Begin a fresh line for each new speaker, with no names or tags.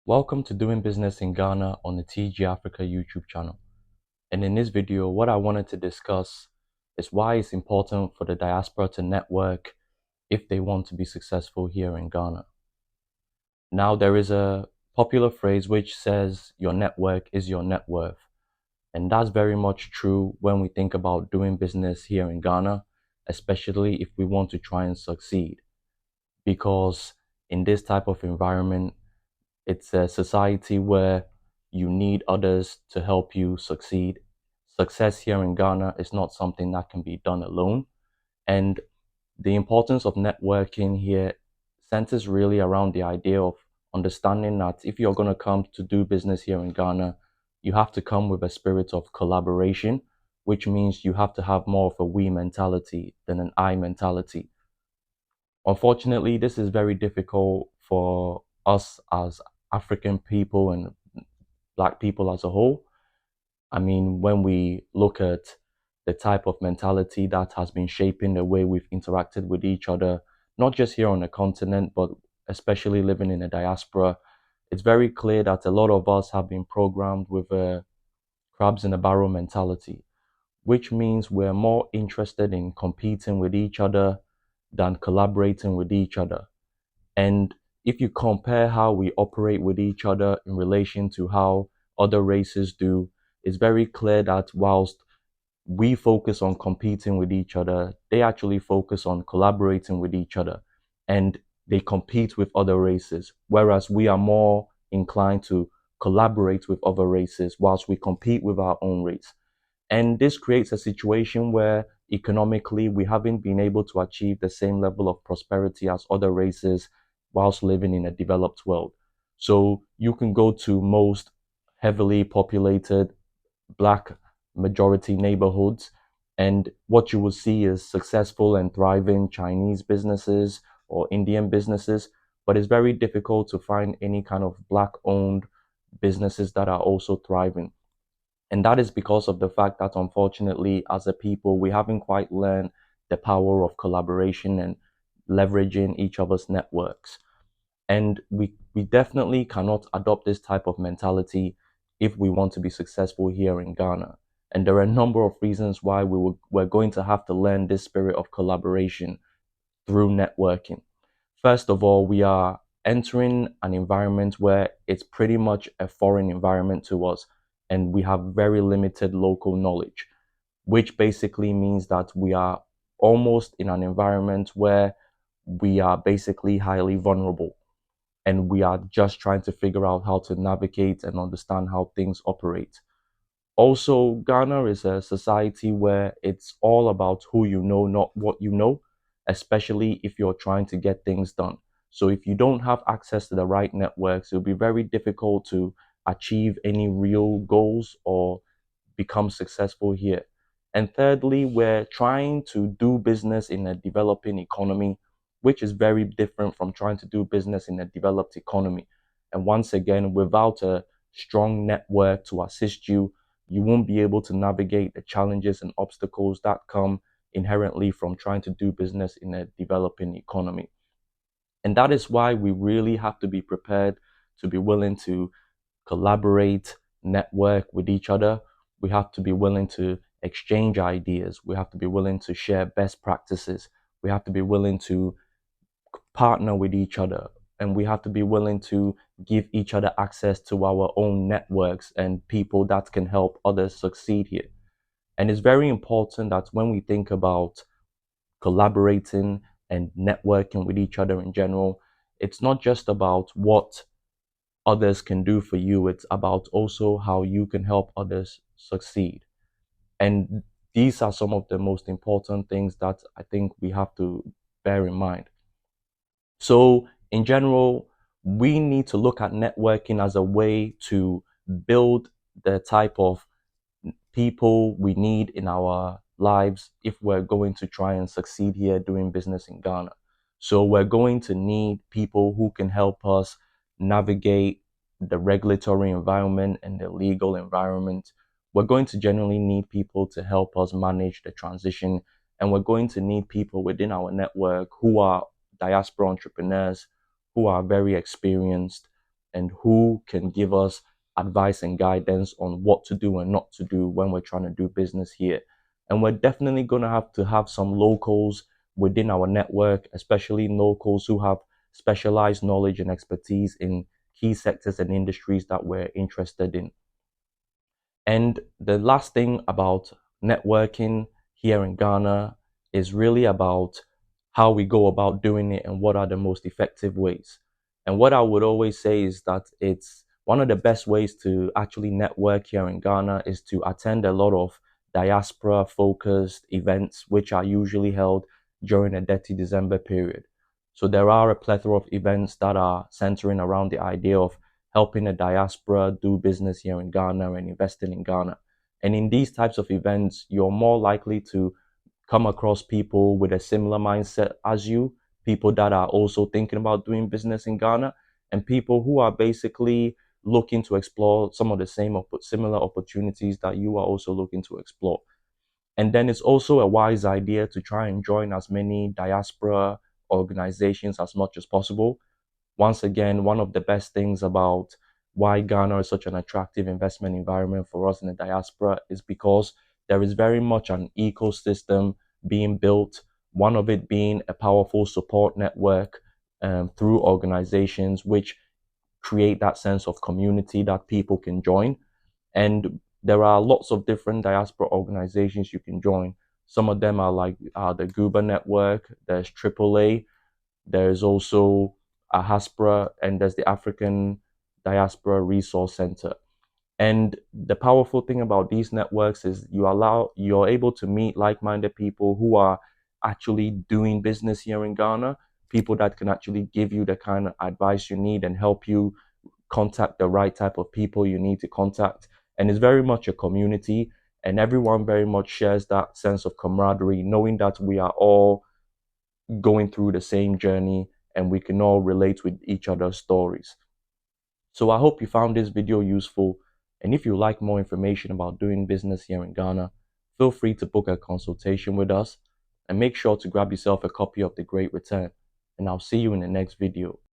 Welcome to Doing Business in Ghana on the TG Africa YouTube channel. And in this video, what I wanted to discuss is why it's important for the diaspora to network if they want to be successful here in Ghana. Now, there is a popular phrase which says your network is your net worth. And that's very much true when we think about doing business here in Ghana, especially if we want to try and succeed. Because in this type of environment, it's a society where you need others to help you succeed. Success here in Ghana is not something that can be done alone. And the importance of networking here centers really around the idea of understanding that if you're going to come to do business here in Ghana, you have to come with a spirit of collaboration, which means you have to have more of a we mentality than an I mentality. Unfortunately, this is very difficult for us as African people and Black people as a whole. I mean, when we look at the type of mentality that has been shaping the way we've interacted with each other, not just here on the continent, but especially living in the diaspora, it's very clear that a lot of us have been programmed with a crabs in a barrel mentality, which means we're more interested in competing with each other than collaborating with each other. And if you compare how we operate with each other in relation to how other races do, it's very clear that whilst we focus on competing with each other, they actually focus on collaborating with each other and they compete with other races, whereas we are more inclined to collaborate with other races whilst we compete with our own race. And this creates a situation where economically we haven't been able to achieve the same level of prosperity as other races whilst living in a developed world. So you can go to most heavily populated Black majority neighborhoods, and what you will see is successful and thriving Chinese businesses or Indian businesses, but it's very difficult to find any kind of Black owned businesses that are also thriving. And that is because of the fact that, unfortunately, as a people, we haven't quite learned the power of collaboration and leveraging each other's networks. And we definitely cannot adopt this type of mentality if we want to be successful here in Ghana. And there are a number of reasons why we're going to have to learn this spirit of collaboration through networking. First of all, we are entering an environment where it's pretty much a foreign environment to us, and we have very limited local knowledge, which basically means that we are almost in an environment where we are basically highly vulnerable and we are just trying to figure out how to navigate and understand how things operate. Also, Ghana is a society where it's all about who you know, not what you know, especially if you're trying to get things done. So if you don't have access to the right networks, it'll be very difficult to achieve any real goals or become successful here. And thirdly, we're trying to do business in a developing economy, which is very different from trying to do business in a developed economy. And once again, without a strong network to assist you, you won't be able to navigate the challenges and obstacles that come inherently from trying to do business in a developing economy. And that is why we really have to be prepared to be willing to collaborate, network with each other. We have to be willing to exchange ideas. We have to be willing to share best practices. We have to be willing to partner with each other. And we have to be willing to give each other access to our own networks and people that can help others succeed here. And it's very important that when we think about collaborating and networking with each other in general, it's not just about what others can do for you, it's about also how you can help others succeed. And these are some of the most important things that I think we have to bear in mind. So, in general, we need to look at networking as a way to build the type of people we need in our lives if we're going to try and succeed here doing business in Ghana. So we're going to need people who can help us navigate the regulatory environment and the legal environment. We're going to generally need people to help us manage the transition, and we're going to need people within our network who are diaspora entrepreneurs, who are very experienced, and who can give us advice and guidance on what to do and not to do when we're trying to do business here. And we're definitely going to have some locals within our network, especially locals who have specialized knowledge and expertise in key sectors and industries that we're interested in. And the last thing about networking here in Ghana is really about how we go about doing it and what are the most effective ways. And what I would always say is that it's one of the best ways to actually network here in Ghana is to attend a lot of diaspora focused events, which are usually held during the Dirty December period. So there are a plethora of events that are centering around the idea of helping the diaspora do business here in Ghana and investing in Ghana. And in these types of events, you're more likely to come across people with a similar mindset as you, people that are also thinking about doing business in Ghana, and people who are basically looking to explore some of the same or similar opportunities that you are also looking to explore. And then it's also a wise idea to try and join as many diaspora organizations as much as possible. Once again, one of the best things about why Ghana is such an attractive investment environment for us in the diaspora is because there is very much an ecosystem being built, one of it being a powerful support network through organizations which create that sense of community that people can join. And there are lots of different diaspora organizations you can join. Some of them are like the Guba Network, there's AAA, there's also AHASPRA, and there's the African Diaspora Resource Center. And the powerful thing about these networks is you're able to meet like-minded people who are actually doing business here in Ghana, people that can actually give you the kind of advice you need and help you contact the right type of people you need to contact. And it's very much a community, and everyone very much shares that sense of camaraderie, knowing that we are all going through the same journey and we can all relate with each other's stories. So I hope you found this video useful. And if you like more information about doing business here in Ghana, feel free to book a consultation with us and make sure to grab yourself a copy of The Great Return. And I'll see you in the next video.